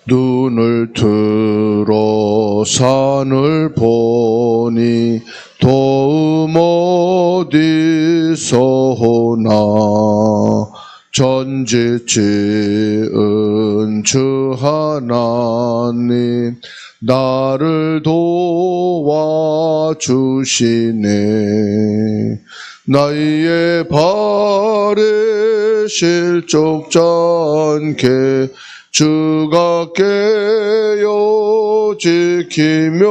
눈을 들어 산을 보니 도움 어디서 오나. 전지 지은 주 하나님 나를 도와주시네. 나의 발에 실족지 않게 주가 깨어 지키며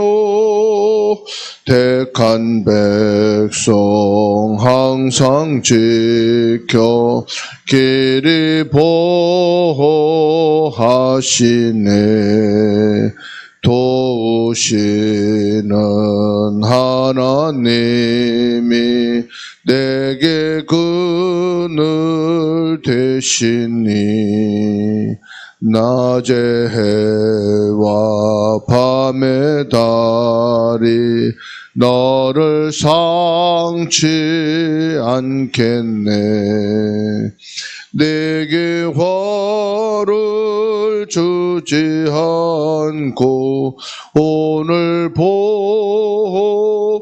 택한 백성 항상 지켜 길이 보호하시네. 도우시는 하나님이 내게 그늘 되시니. 낮의 해와 밤의 달이 너를 상치 않겠네. 내게 화를 주지 않고 오늘 보호하시며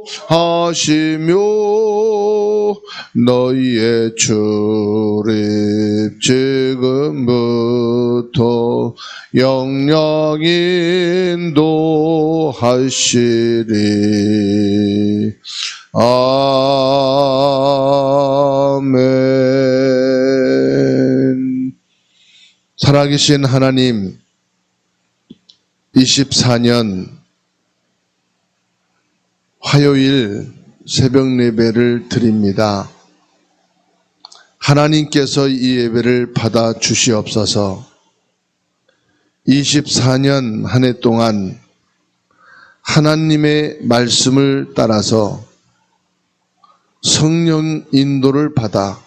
너희의 출입 지금부터 영영 인도하시리. 아멘. 살아계신 하나님, 24년 화요일 새벽 예배를 드립니다. 하나님께서 이 예배를 받아 주시옵소서. 24년 한 해 동안 하나님의 말씀을 따라서 성령 인도를 받아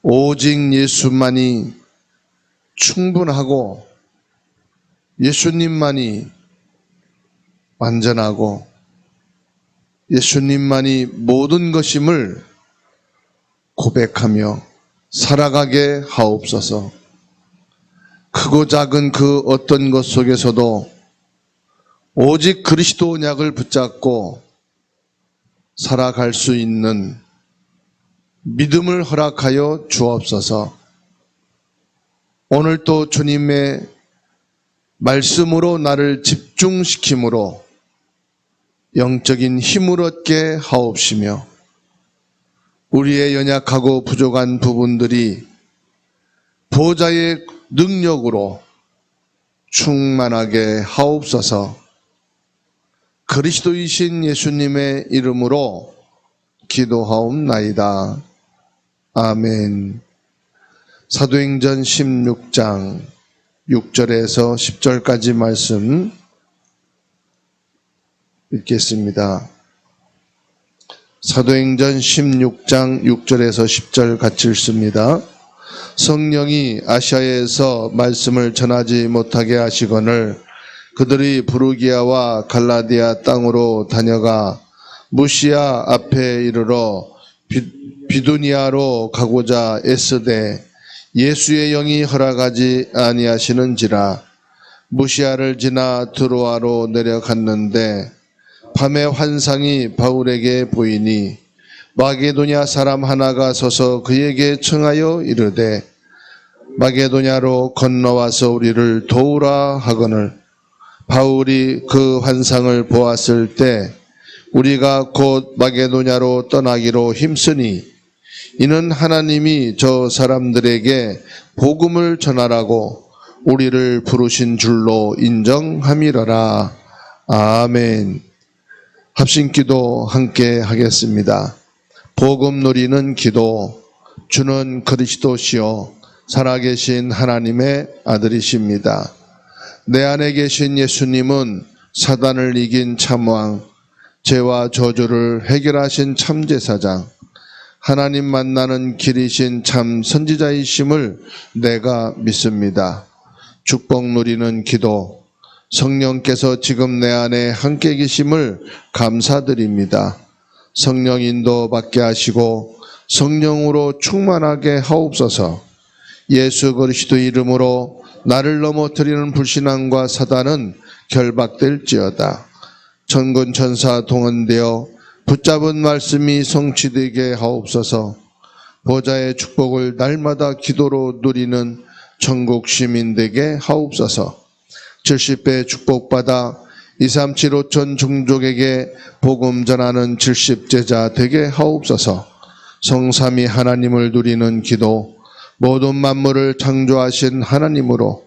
오직 예수만이 충분하고 예수님만이 완전하고 예수님만이 모든 것임을 고백하며 살아가게 하옵소서. 크고 작은 그 어떤 것 속에서도 오직 그리스도 언약을 붙잡고 살아갈 수 있는 믿음을 허락하여 주옵소서. 오늘 또 주님의 말씀으로 나를 집중시킴으로 영적인 힘을 얻게 하옵시며 우리의 연약하고 부족한 부분들이 보좌의 능력으로 충만하게 하옵소서. 그리스도이신 예수님의 이름으로 기도하옵나이다. 아멘. 사도행전 16장 6절에서 10절까지 말씀 읽겠습니다. 사도행전 16장 6절에서 10절 같이 읽습니다. 성령이 아시아에서 말씀을 전하지 못하게 하시거늘 그들이 부르기아와 갈라디아 땅으로 다녀가 무시아 앞에 이르러 비두니아로 가고자 애쓰되 예수의 영이 허락하지 아니하시는지라. 무시아를 지나 드로아로 내려갔는데 밤에 환상이 바울에게 보이니 마게도냐 사람 하나가 서서 그에게 청하여 이르되 마게도냐로 건너와서 우리를 도우라 하거늘 바울이 그 환상을 보았을 때 우리가 곧 마게도냐로 떠나기로 힘쓰니 이는 하나님이 저 사람들에게 복음을 전하라고 우리를 부르신 줄로 인정함이러라. 아멘. 합심기도 함께 하겠습니다. 복음 누리는 기도. 주는 그리스도시요 살아계신 하나님의 아들이십니다. 내 안에 계신 예수님은 사단을 이긴 참왕, 죄와 저주를 해결하신 참제사장, 하나님 만나는 길이신 참 선지자이심을 내가 믿습니다. 축복 누리는 기도. 성령께서 지금 내 안에 함께 계심을 감사드립니다. 성령 인도 받게 하시고 성령으로 충만하게 하옵소서. 예수 그리스도 이름으로 나를 넘어뜨리는 불신앙과 사단은 결박될지어다. 천군 천사 동원되어 붙잡은 말씀이 성취되게 하옵소서. 보좌의 축복을 날마다 기도로 누리는 천국 시민 되게 하옵소서. 70배 축복받아 237 5천 종족에게 복음 전하는 70제자 되게 하옵소서. 성삼위 하나님을 누리는 기도, 모든 만물을 창조하신 하나님으로,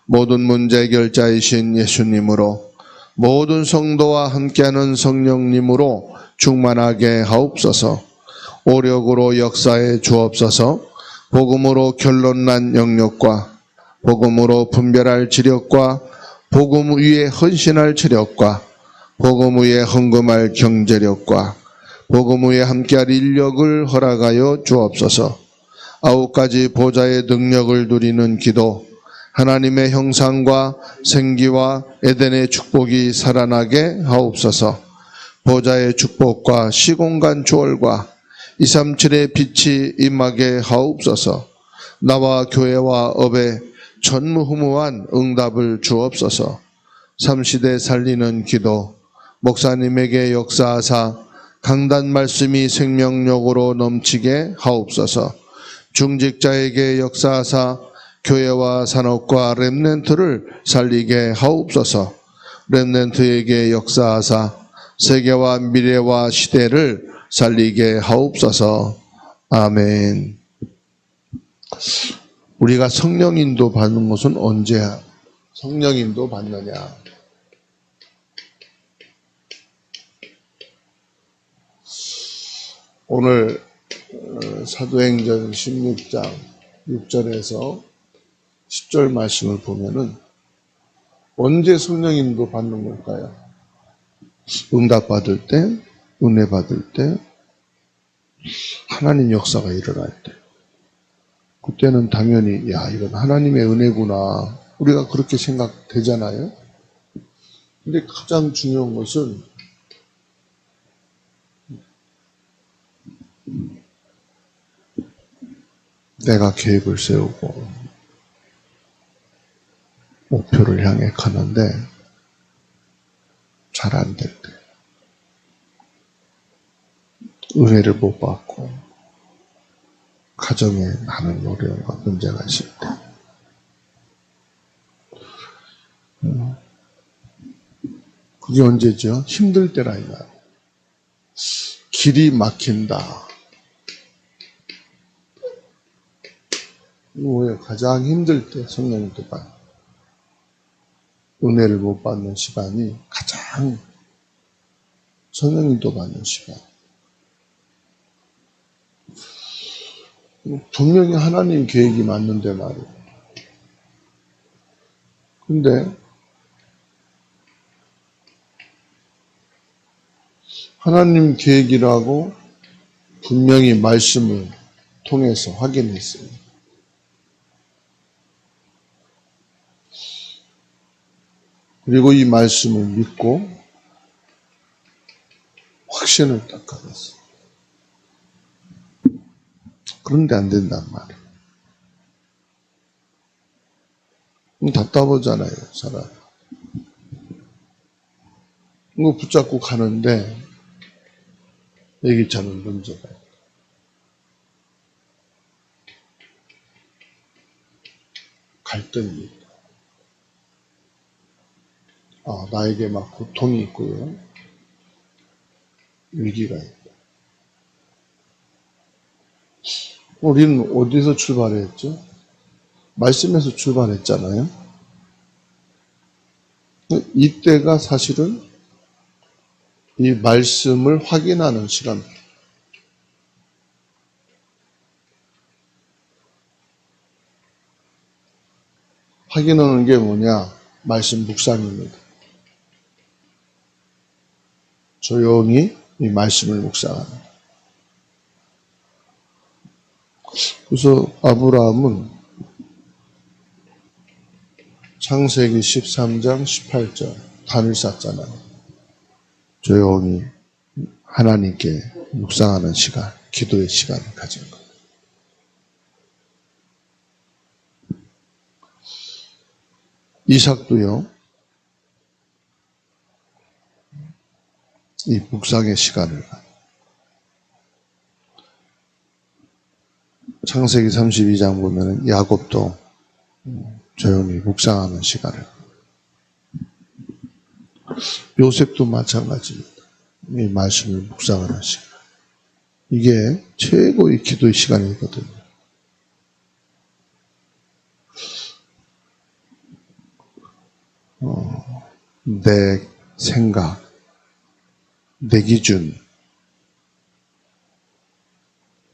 모든 문제 해결자이신 예수님으로, 모든 성도와 함께하는 성령님으로 충만하게 하옵소서. 오력으로 역사에 주옵소서. 복음으로 결론난 영역과 복음으로 분별할 지력과 복음 위에 헌신할 체력과 복음 위에 헌금할 경제력과 복음 위에 함께할 인력을 허락하여 주옵소서. 9가지 보좌의 능력을 누리는 기도, 하나님의 형상과 생기와 에덴의 축복이 살아나게 하옵소서. 보좌의 축복과 시공간 조월과 237의 빛이 임하게 하옵소서. 나와 교회와 업에 전무후무한 응답을 주옵소서. 3시대 살리는 기도, 목사님에게 역사하사 강단 말씀이 생명력으로 넘치게 하옵소서. 중직자에게 역사하사 교회와 산업과 렘넌트를 살리게 하옵소서. 렘넌트에게 역사하사 세계와 미래와 시대를 살리게 하옵소서. 아멘. 우리가 성령인도 받는 것은 언제야? 성령인도 받느냐? 오늘 사도행전 16장 6절에서 10절 말씀을 보면은 언제 성령인도 받는 걸까요? 응답 받을 때, 은혜 받을 때, 하나님 역사가 일어날 때. 그때는 당연히 야 이건 하나님의 은혜구나. 우리가 그렇게 생각되잖아요. 근데 가장 중요한 것은 내가 계획을 세우고 목표를 향해 가는데 잘 안 될 때, 은혜를 못 받고 가정에 많은 어려움과 문제가 있을 때, 그게 언제죠? 힘들 때라 이 말. 길이 막힌다. 왜 가장 힘들 때 성령님도 봐요. 은혜를 못 받는 시간이 가장 성령님도 받는 시간. 분명히 하나님 계획이 맞는데 말이에요. 근데 하나님 계획이라고 분명히 말씀을 통해서 확인했어요. 그리고 이 말씀을 믿고 확신을 딱 가졌어요. 그런데 안 된단 말이에요. 답답하잖아요, 사람. 이거 붙잡고 가는데 예기치 않은 문제가 있다. 갈등이 있다. 나에게 막 고통이 있고요. 위기가 있다. 우리는 어디서 출발했죠? 말씀에서 출발했잖아요. 이때가 사실은 이 말씀을 확인하는 시간. 확인하는 게 뭐냐? 말씀 묵상입니다. 조용히 이 말씀을 묵상합니다. 그래서 아브라함은 창세기 13장 18절 단을 쌓잖아요. 조용히 하나님께 묵상하는 시간, 기도의 시간을 가진 거예요. 이삭도요, 이 묵상의 시간을 창세기 32장 보면은 야곱도 조용히 묵상하는 시간을, 요셉도 마찬가지입니다. 이 말씀을 묵상하는 시간. 이게 최고의 기도의 시간이거든요. 내 생각, 내 기준,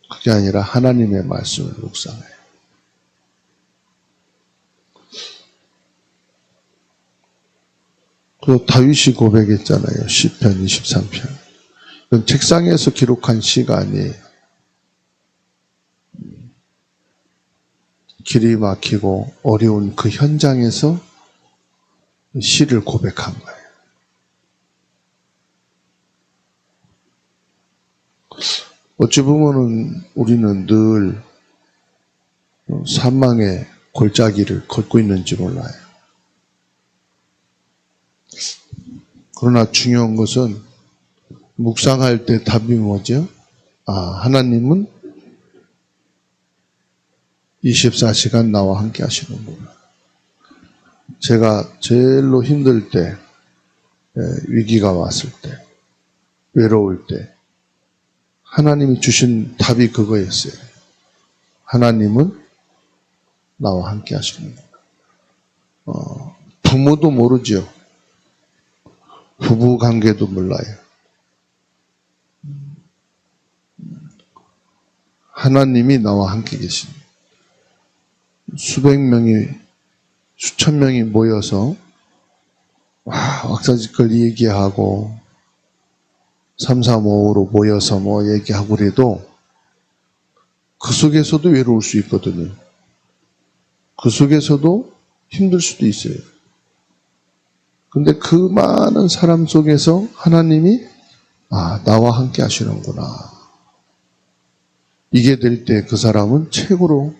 그게 아니라 하나님의 말씀을 묵상해요. 그 다윗이 고백했잖아요. 시편 23편. 이건 책상에서 기록한 시가 아니에요. 길이 막히고 어려운 그 현장에서 시를 고백한 거예요. 어찌 보면은 우리는 늘 사망의 골짜기를 걷고 있는지 몰라요. 그러나 중요한 것은 묵상할 때 답이 뭐죠? 하나님은 24시간 나와 함께 하시는구나. 제가 제일로 힘들 때, 위기가 왔을 때, 외로울 때, 하나님이 주신 답이 그거였어요. 하나님은 나와 함께 하시는구나. 부모도 모르죠. 부부 관계도 몰라요. 하나님이 나와 함께 계십니다. 수백 명이, 수천 명이 모여서 왁자지껄 얘기하고 335로 모여서 얘기하고 그래도 그 속에서도 외로울 수 있거든요. 그 속에서도 힘들 수도 있어요. 근데 그 많은 사람 속에서 하나님이 나와 함께 하시는구나. 이게 될 때 그 사람은 최고로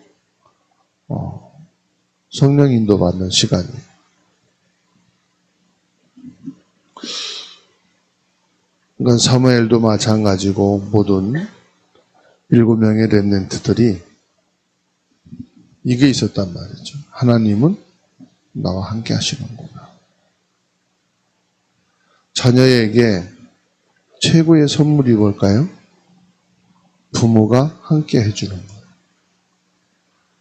성령 인도 받는 시간이에요. 그러니까 사무엘도 마찬가지고 모든 7명의 렘넌트들이 이게 있었단 말이죠. 하나님은 나와 함께 하시는구나. 자녀에게 최고의 선물이 뭘까요? 부모가 함께 해주는 거예요.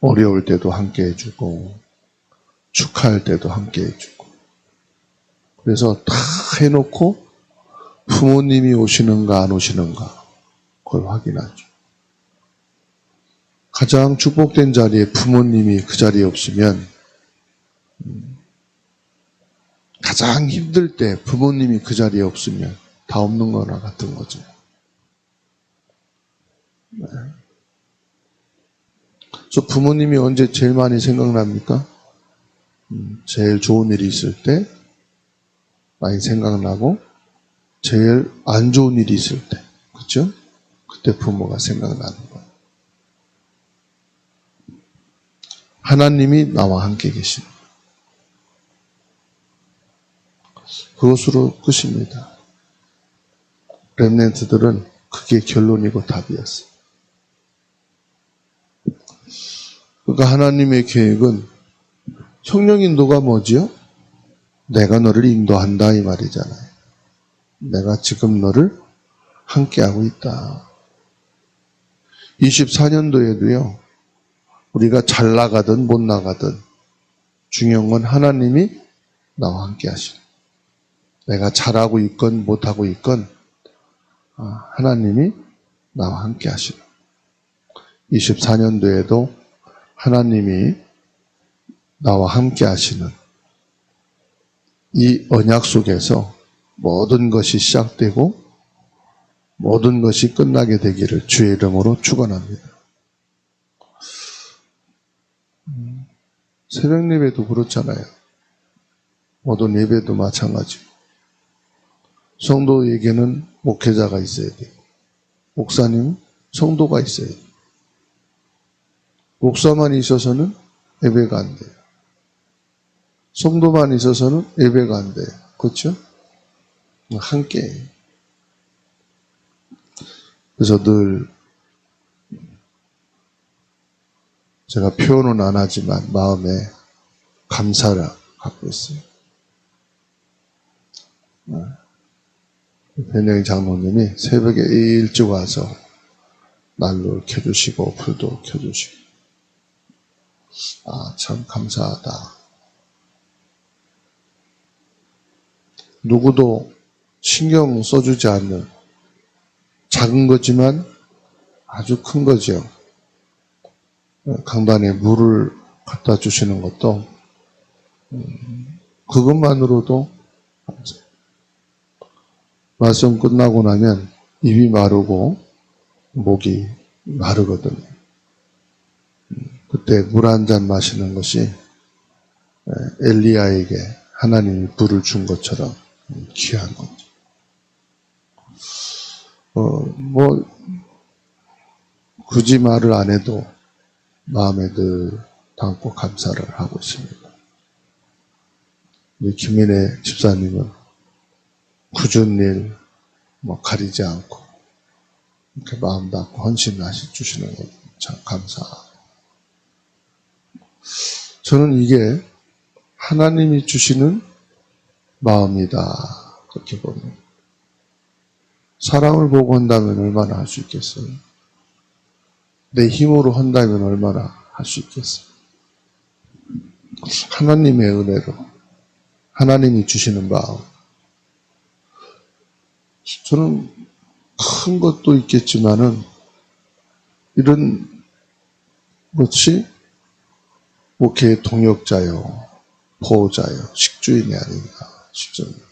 어려울 때도 함께 해주고 축하할 때도 함께 해주고. 그래서 다 해놓고 부모님이 오시는가 안 오시는가 그걸 확인하죠. 가장 축복된 자리에 부모님이 그 자리에 없으면, 가장 힘들 때 부모님이 그 자리에 없으면 다 없는 거나 같은 거죠. 네. 그래서 부모님이 언제 제일 많이 생각납니까? 제일 좋은 일이 있을 때 많이 생각나고, 제일 안 좋은 일이 있을 때, 그렇죠? 그때 부모가 생각나는 거예요. 하나님이 나와 함께 계십니다. 그것으로 끝입니다. 렘넌트들은 그게 결론이고 답이었어요. 그러니까 하나님의 계획은 성령 인도가 뭐지요? 내가 너를 인도한다 이 말이잖아요. 내가 지금 너를 함께하고 있다. 24년도에도요. 우리가 잘 나가든 못 나가든 중요한 건 하나님이 나와 함께 하시는. 내가 잘하고 있건 못하고 있건 하나님이 나와 함께 하시는. 24년도에도 하나님이 나와 함께 하시는 이 언약 속에서 모든 것이 시작되고 모든 것이 끝나게 되기를 주의 이름으로 축원합니다. 새벽 예배도 그렇잖아요. 모든 예배도 마찬가지고 성도에게는 목회자가 있어야 돼요. 목사님, 성도가 있어야 돼요. 목사만 있어서는 예배가 안 돼요. 성도만 있어서는 예배가 안 돼요. 그렇죠? 함께. 그래서 늘 제가 표현은 안 하지만 마음에 감사를 갖고 있어요. 변영희 장로님이 새벽에 일찍 와서 난로를 켜주시고 불도 켜주시고 참 감사하다. 누구도 신경 써주지 않는 작은 거지만 아주 큰 거죠. 강단에 물을 갖다 주시는 것도 그것만으로도 감사해요. 말씀 끝나고 나면 입이 마르고 목이 마르거든요. 그때 물 한 잔 마시는 것이 엘리야에게 하나님이 불을 준 것처럼 귀한 거죠. 굳이 말을 안 해도 마음에 늘 담고 감사를 하고 있습니다. 우리 김민혜 집사님은 굳은 일 가리지 않고 이렇게 마음 담고 헌신하시 주시는 것 참 감사하고, 저는 이게 하나님이 주시는 마음이다 그렇게 봅니다. 사람을 보고 한다면 얼마나 할 수 있겠어요? 내 힘으로 한다면 얼마나 할 수 있겠어요? 하나님의 은혜로 하나님이 주시는 마음. 저는 큰 것도 있겠지만은 이런 것이 목회의 동역자요, 보호자요, 식주인이 아닌가 싶습니다.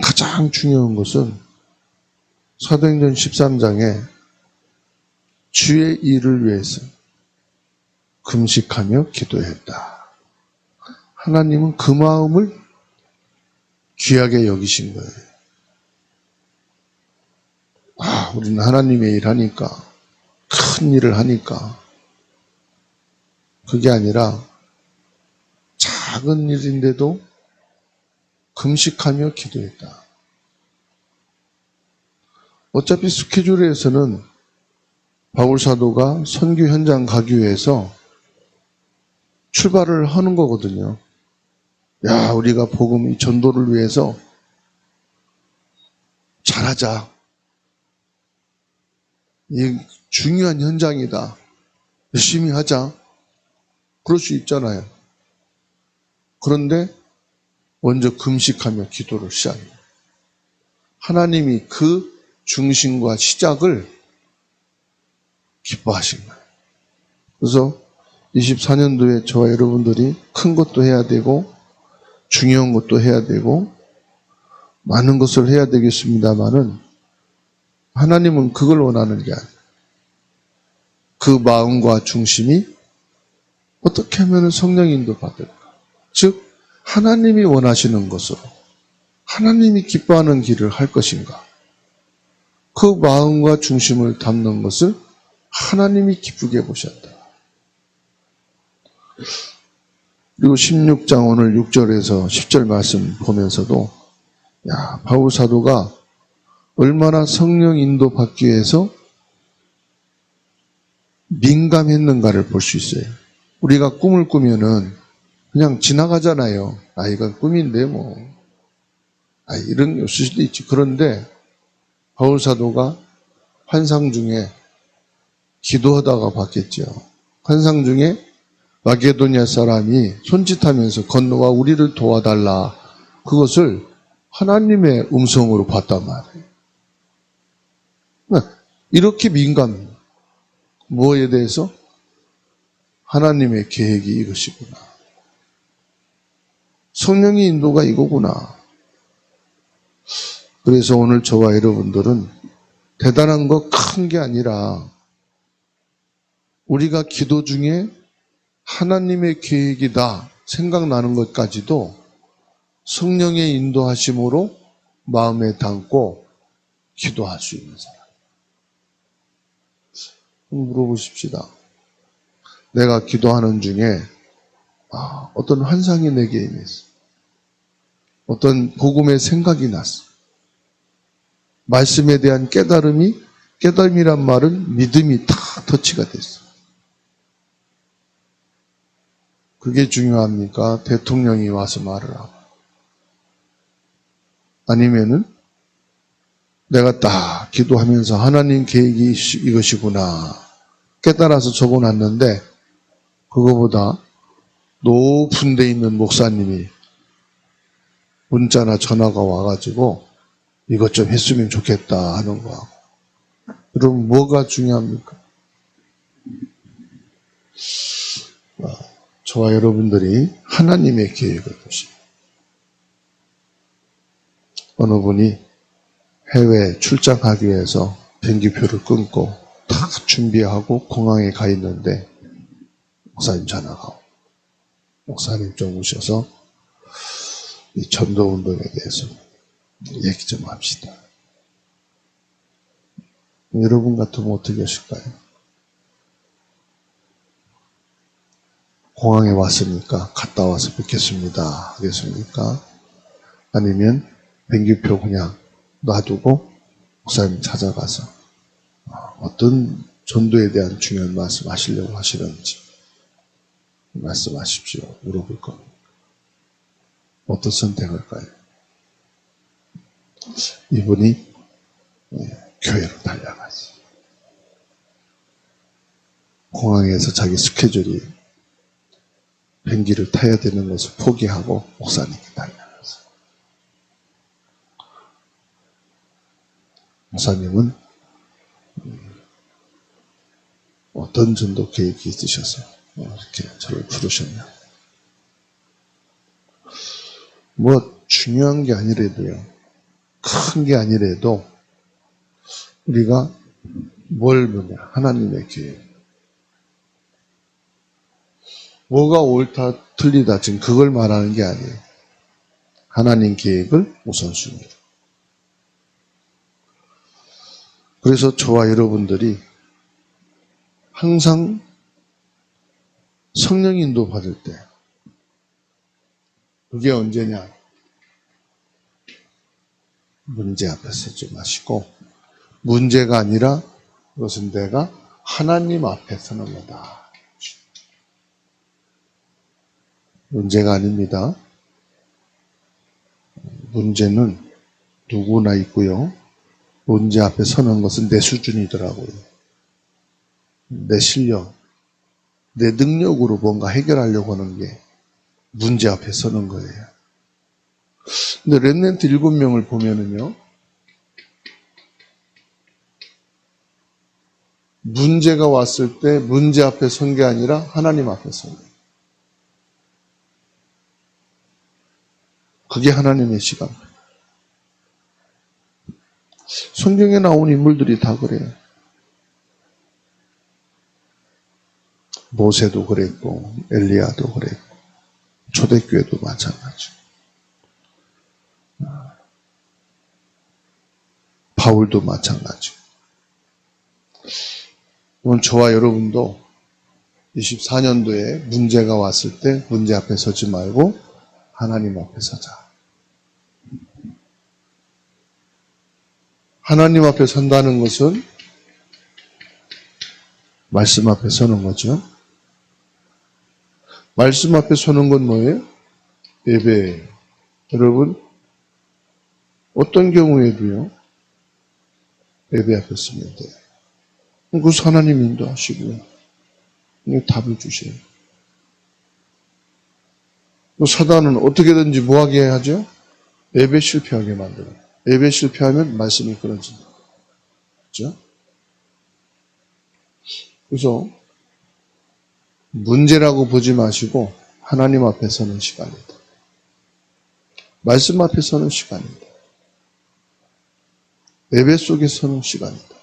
가장 중요한 것은 사도행전 13장에 주의 일을 위해서 금식하며 기도했다. 하나님은 그 마음을 귀하게 여기신 거예요. 우리는 하나님의 일 하니까, 큰 일을 하니까, 그게 아니라 작은 일인데도 금식하며 기도했다. 어차피 스케줄에서는 바울 사도가 선교 현장 가기 위해서 출발을 하는 거거든요. 우리가 복음 이 전도를 위해서 잘하자. 이 중요한 현장이다. 열심히 하자. 그럴 수 있잖아요. 그런데 먼저 금식하며 기도를 시작해요. 하나님이 그 중심과 시작을 기뻐하신 거예요. 그래서 24년도에 저와 여러분들이 큰 것도 해야 되고 중요한 것도 해야 되고 많은 것을 해야 되겠습니다만은 하나님은 그걸 원하는 게 아니에요. 그 마음과 중심이 어떻게 하면 성령 인도 받을까? 즉 하나님이 원하시는 것으로 하나님이 기뻐하는 길을 할 것인가? 그 마음과 중심을 담는 것을 하나님이 기쁘게 보셨다. 그리고 16장 오늘 6절에서 10절 말씀 보면서도 바울 사도가 얼마나 성령 인도 받기 위해서 민감했는가를 볼 수 있어요. 우리가 꿈을 꾸면은 그냥 지나가잖아요. 이건 꿈인데 이런 게 없을 수도 있지. 그런데 바울 사도가 환상 중에 기도하다가 봤겠죠. 환상 중에 마게도냐 사람이 손짓하면서 건너와 우리를 도와달라. 그것을 하나님의 음성으로 봤단 말이에요. 이렇게 민감해요. 뭐에 대해서? 하나님의 계획이 이것이구나. 성령의 인도가 이거구나. 그래서 오늘 저와 여러분들은 대단한 거 큰 게 아니라 우리가 기도 중에 하나님의 계획이다 생각나는 것까지도 성령의 인도하심으로 마음에 담고 기도할 수 있는 사람. 물어보십시다. 내가 기도하는 중에 어떤 환상이 내게 임했어. 어떤 복음의 생각이 났어. 말씀에 대한 깨달음이란 말은 믿음이 다 터치가 됐어. 그게 중요합니까? 대통령이 와서 말을 하고. 아니면은 내가 딱 기도하면서 하나님 계획이 이것이구나 깨달아서 적어놨는데 그거보다 높은 데 있는 목사님이 문자나 전화가 와가지고 이것 좀 했으면 좋겠다 하는 거하고. 그럼 뭐가 중요합니까? 저와 여러분들이 하나님의 계획을 보시고 어느 분이 해외 출장하기 위해서 비행기표를 끊고 다 준비하고 공항에 가 있는데 목사님 전화가 오고 목사님 좀 오셔서 이 전도운동에 대해서 얘기 좀 합시다. 여러분 같으면 어떻게 하실까요? 공항에 왔으니까 갔다 와서 뵙겠습니다 하겠습니까? 아니면 비행기표 그냥 놔두고 목사님 찾아가서 어떤 전도에 대한 중요한 말씀 하시려고 하시는지 말씀하십시오. 물어볼 겁니다. 어떤 선택할까요? 이분이 교회로 달려가지. 공항에서 자기 스케줄이 비행기를 타야 되는 것을 포기하고 목사님께 달려가서 목사님은 어떤 전도 계획이 있으셔서 이렇게 저를 부르셨냐. 뭐 중요한 게 아니래도요. 큰 게 아니래도 우리가 뭘 보냐. 하나님의 계획. 뭐가 옳다 틀리다 지금 그걸 말하는 게 아니에요. 하나님 계획을 우선순위로. 그래서 저와 여러분들이 항상 성령 인도 받을 때 그게 언제냐? 문제 앞에 서지 마시고 문제가 아니라 그것은 내가 하나님 앞에 서는 거다. 문제가 아닙니다. 문제는 누구나 있고요. 문제 앞에 서는 것은 내 수준이더라고요. 내 실력, 내 능력으로 뭔가 해결하려고 하는 게 문제 앞에 서는 거예요. 근데 렘넌트 7명을 보면은요. 문제가 왔을 때 문제 앞에 선 게 아니라 하나님 앞에 선 거예요. 그게 하나님의 시간. 성경에 나온 인물들이 다 그래요. 모세도 그랬고 엘리야도 그랬고 초대교회도 마찬가지. 바울도 마찬가지. 오늘 저와 여러분도 24년도에 문제가 왔을 때 문제 앞에 서지 말고 하나님 앞에 서자. 하나님 앞에 선다는 것은 말씀 앞에 서는 거죠. 말씀 앞에 서는 건 뭐예요? 예배예요. 여러분 어떤 경우에도요. 예배 앞에 서면 돼요. 그것을 하나님 인도하시고요. 답을 주세요. 사단은 어떻게든지 뭐하게 하죠? 예배 실패하게 만들어요. 예배 실패하면 말씀이 끊어진다. 그렇죠? 그래서 문제라고 보지 마시고 하나님 앞에 서는 시간이다. 말씀 앞에 서는 시간이다. 예배 속에 서는 시간이다.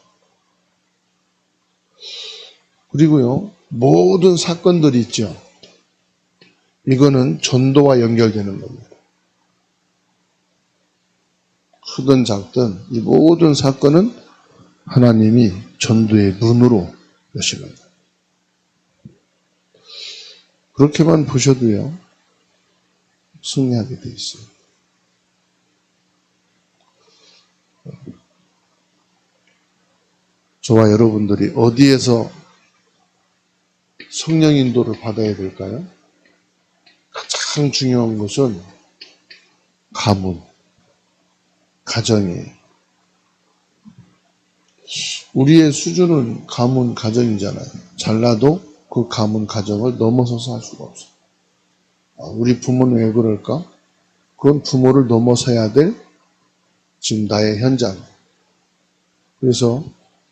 그리고요, 모든 사건들이 있죠. 이거는 전도와 연결되는 겁니다. 크든 작든 이 모든 사건은 하나님이 전도의 문으로 여시는 거예요. 그렇게만 보셔도요, 승리하게 돼 있어요. 저와 여러분들이 어디에서 성령 인도를 받아야 될까요? 가장 중요한 것은 가문, 가정이에요. 우리의 수준은 가문, 가정이잖아요. 잘나도 그 가문, 가정을 넘어서서 할 수가 없어요. 우리 부모는 왜 그럴까? 그건 부모를 넘어서야 될 지금 나의 현장. 그래서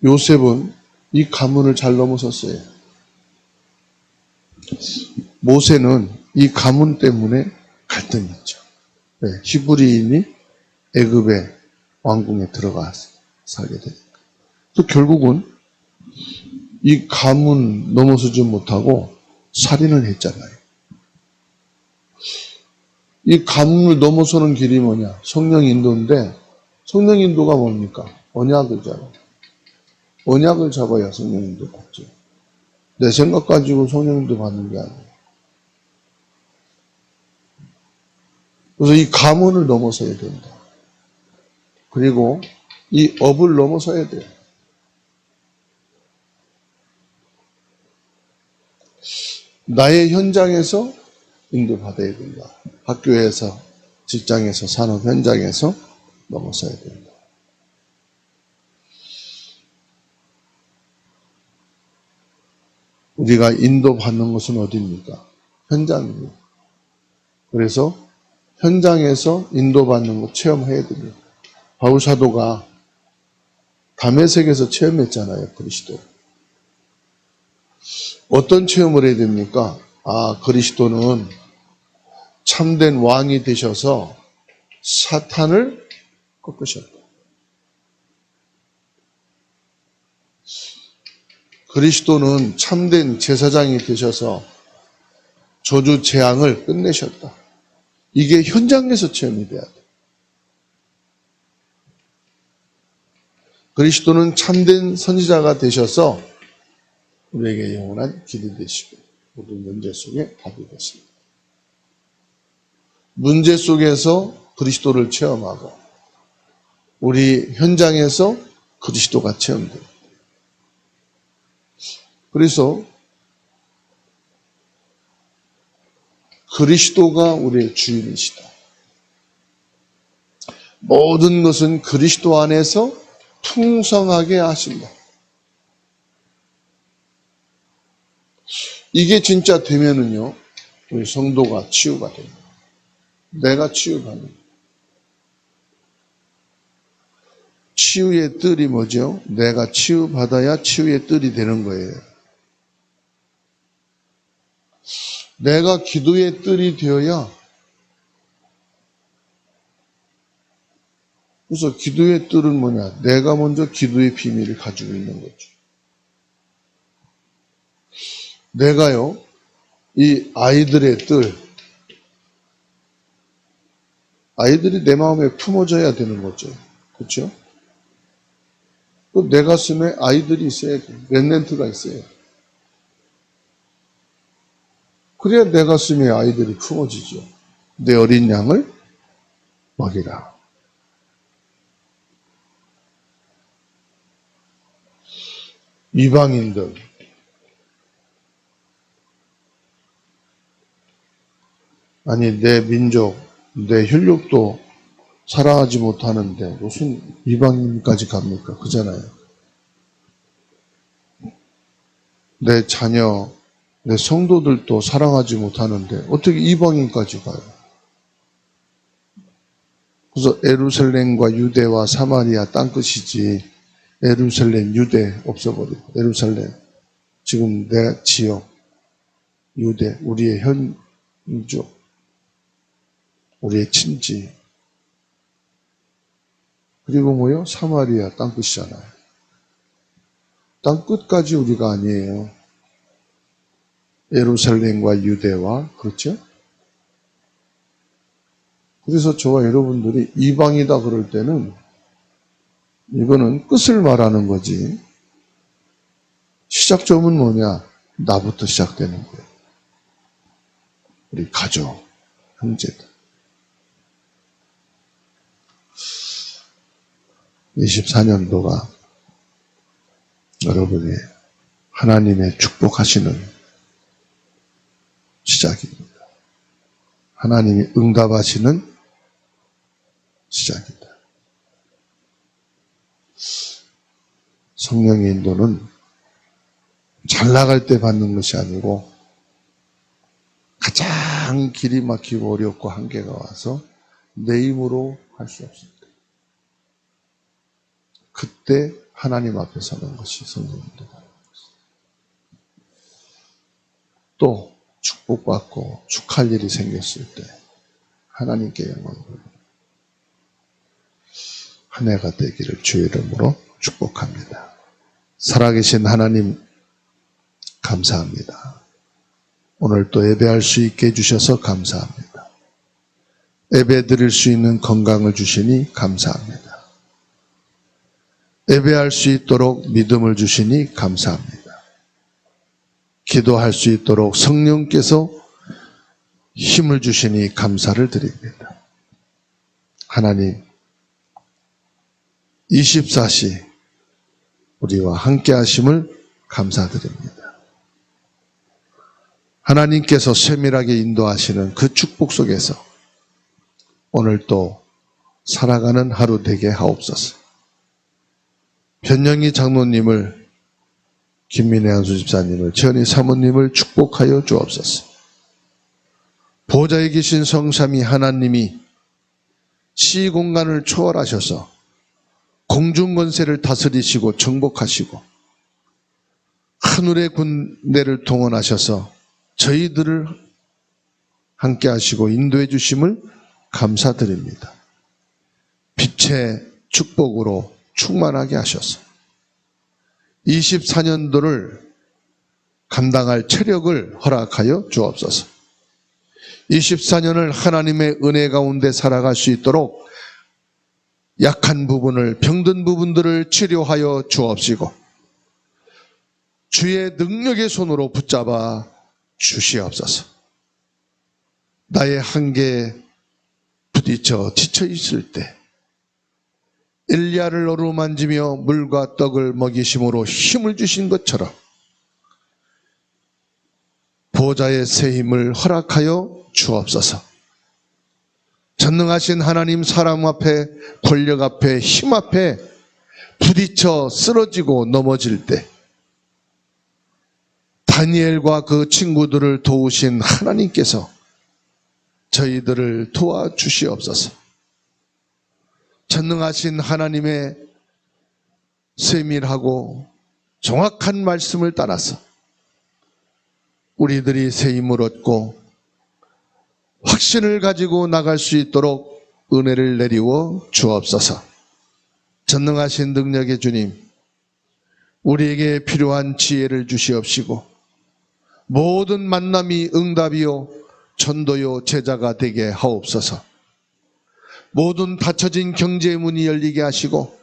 요셉은 이 가문을 잘 넘어섰어요. 모세는 이 가문 때문에 갈등이 있죠. 네, 히브리인이 애굽의 왕궁에 들어가서 살게 되니까. 또 결국은 이 가문 넘어서지 못하고 살인을 했잖아요. 이 가문을 넘어서는 길이 뭐냐? 성령 인도인데, 성령 인도가 뭡니까? 언약을 잡아요. 언약을 잡아야 성령 인도 받죠. 내 생각 가지고 성령 인도 받는 게 아니에요. 그래서 이 가문을 넘어서야 된다. 그리고 이 업을 넘어서야 돼요. 나의 현장에서 인도받아야 된다. 학교에서, 직장에서, 산업 현장에서 넘어서야 된다. 우리가 인도받는 것은 어디입니까? 현장입니다. 그래서 현장에서 인도받는 것 체험해야 됩니다. 바울 사도가 다메섹에서 체험했잖아요, 그리스도. 어떤 체험을 해야 됩니까? 그리스도는 참된 왕이 되셔서 사탄을 꺾으셨다. 그리스도는 참된 제사장이 되셔서 저주 재앙을 끝내셨다. 이게 현장에서 체험이 돼야 돼. 그리스도는 참된 선지자가 되셔서 우리에게 영원한 길이 되시고 모든 문제 속에 답이 되십니다. 문제 속에서 그리스도를 체험하고 우리 현장에서 그리스도가 체험돼요. 그래서 그리스도가 우리의 주인이시다. 모든 것은 그리스도 안에서 풍성하게 하신다. 이게 진짜 되면은요, 우리 성도가 치유가 됩니다. 내가 치유받는. 치유의 뜰이 뭐죠? 내가 치유받아야 치유의 뜰이 되는 거예요. 내가 기도의 뜰이 되어야, 그래서 기도의 뜰은 뭐냐? 내가 먼저 기도의 비밀을 가지고 있는 거죠. 내가요, 이 아이들의 뜰, 아이들이 내 마음에 품어져야 되는 거죠. 그렇죠? 또 내 가슴에 아이들이 있어야 돼. 렘넌트가 있어야 돼. 그래야 내 가슴에 아이들이 품어지죠. 내 어린 양을 먹이라. 이방인들, 아니 내 민족, 내 혈육도 사랑하지 못하는데 무슨 이방인까지 갑니까? 그잖아요. 내 자녀, 내 성도들도 사랑하지 못하는데 어떻게 이방인까지 가요? 그래서 예루살렘과 유대와 사마리아 땅끝이지 예루살렘, 유대 없어버리고 예루살렘, 지금 내 지역, 유대, 우리의 현족, 우리의 친지, 그리고 뭐요? 사마리아 땅끝이잖아요. 땅끝까지 우리가 아니에요. 예루살렘과 유대와, 그렇죠? 그래서 저와 여러분들이 이방이다 그럴 때는 이거는 끝을 말하는 거지. 시작점은 뭐냐? 나부터 시작되는 거예요. 우리 가족, 형제들. 24년도가 여러분이 하나님의 축복하시는 시작입니다. 하나님이 응답하시는 시작입니다. 성령의 인도는 잘 나갈 때 받는 것이 아니고 가장 길이 막히고 어렵고 한계가 와서 내 힘으로 할 수 없습니다. 그때 하나님 앞에 서는 것이 성령의 인도다. 또 축복받고 축할 일이 생겼을 때 하나님께 영광을 돌립니다. 한 해가 되기를 주의 이름으로 축복합니다. 살아계신 하나님 감사합니다. 오늘 또 예배할 수 있게 해주셔서 감사합니다. 예배 드릴 수 있는 건강을 주시니 감사합니다. 예배할 수 있도록 믿음을 주시니 감사합니다. 기도할 수 있도록 성령께서 힘을 주시니 감사를 드립니다. 하나님 24시 우리와 함께 하심을 감사드립니다. 하나님께서 세밀하게 인도하시는 그 축복 속에서 오늘 또 살아가는 하루 되게 하옵소서. 변영희 장로님을, 김민혜 한수 집사님을, 최은희 사모님을 축복하여 주옵소서. 보좌에 계신 성삼위 하나님이 시공간을 초월하셔서 공중권세를 다스리시고 정복하시고 하늘의 군대를 동원하셔서 저희들을 함께 하시고 인도해 주심을 감사드립니다. 빛의 축복으로 충만하게 하셔서 24년도를 감당할 체력을 허락하여 주옵소서. 24년을 하나님의 은혜 가운데 살아갈 수 있도록 약한 부분을, 병든 부분들을 치료하여 주옵시고 주의 능력의 손으로 붙잡아 주시옵소서. 나의 한계에 부딪혀 지쳐 있을 때 엘리야를 어루만지며 물과 떡을 먹이심으로 힘을 주신 것처럼 보좌의 새 힘을 허락하여 주옵소서. 전능하신 하나님, 사람 앞에, 권력 앞에, 힘 앞에 부딪혀 쓰러지고 넘어질 때 다니엘과 그 친구들을 도우신 하나님께서 저희들을 도와주시옵소서. 전능하신 하나님의 세밀하고 정확한 말씀을 따라서 우리들이 새 힘을 얻고 확신을 가지고 나갈 수 있도록 은혜를 내리워 주옵소서. 전능하신 능력의 주님, 우리에게 필요한 지혜를 주시옵시고 모든 만남이 응답이요 전도요 제자가 되게 하옵소서. 모든 닫혀진 경제의 문이 열리게 하시고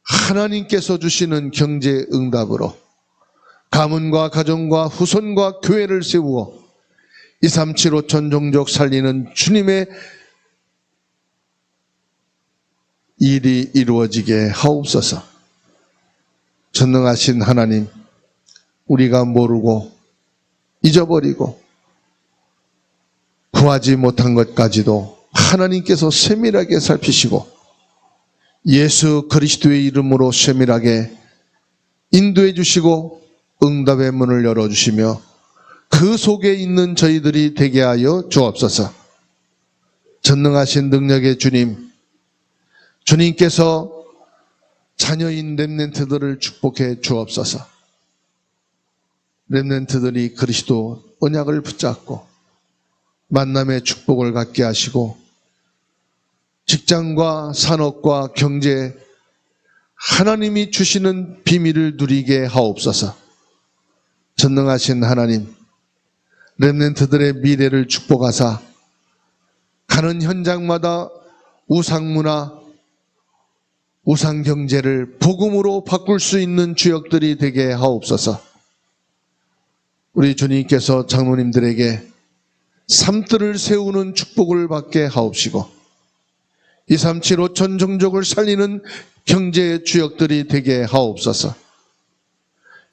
하나님께서 주시는 경제 응답으로 가문과 가정과 후손과 교회를 세우어 237호 전종족 살리는 주님의 일이 이루어지게 하옵소서. 전능하신 하나님, 우리가 모르고 잊어버리고 구하지 못한 것까지도 하나님께서 세밀하게 살피시고 예수 그리스도의 이름으로 세밀하게 인도해 주시고 응답의 문을 열어주시며 그 속에 있는 저희들이 되게 하여 주옵소서. 전능하신 능력의 주님, 주님께서 자녀인 렘넌트들을 축복해 주옵소서. 렘넌트들이 그리스도 언약을 붙잡고 만남의 축복을 갖게 하시고 직장과 산업과 경제 하나님이 주시는 비밀을 누리게 하옵소서. 전능하신 하나님, 렘넌트들의 미래를 축복하사 가는 현장마다 우상문화, 우상경제를 복음으로 바꿀 수 있는 주역들이 되게 하옵소서. 우리 주님께서 장로님들에게 삶들을 세우는 축복을 받게 하옵시고 237 5천 종족을 살리는 경제의 주역들이 되게 하옵소서.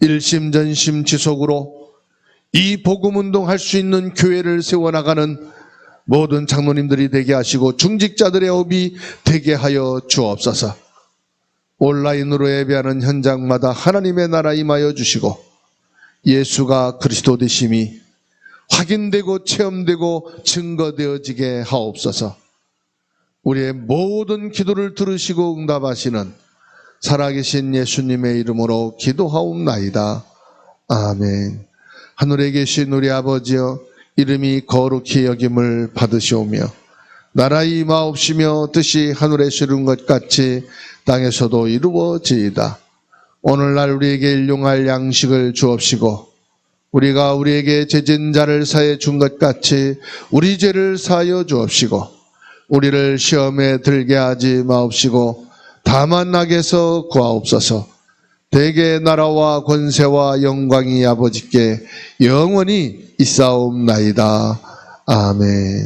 일심전심 지속으로 이 복음운동 할 수 있는 교회를 세워나가는 모든 장로님들이 되게 하시고 중직자들의 업이 되게 하여 주옵소서. 온라인으로 예배하는 현장마다 하나님의 나라 임하여 주시고 예수가 그리스도 되심이 확인되고 체험되고 증거되어지게 하옵소서. 우리의 모든 기도를 들으시고 응답하시는 살아계신 예수님의 이름으로 기도하옵나이다. 아멘. 하늘에 계신 우리 아버지여, 이름이 거룩히 여김을 받으시오며 나라의 임하옵시며 뜻이 하늘에 이루는 것 같이 땅에서도 이루어지이다. 오늘날 우리에게 일용할 양식을 주옵시고 우리가 우리에게 죄진 자를 사해 준 것 같이 우리 죄를 사하여 주옵시고 우리를 시험에 들게 하지 마옵시고 다만 악에서 구하옵소서. 대개 나라와 권세와 영광이 아버지께 영원히 있사옵나이다. 아멘.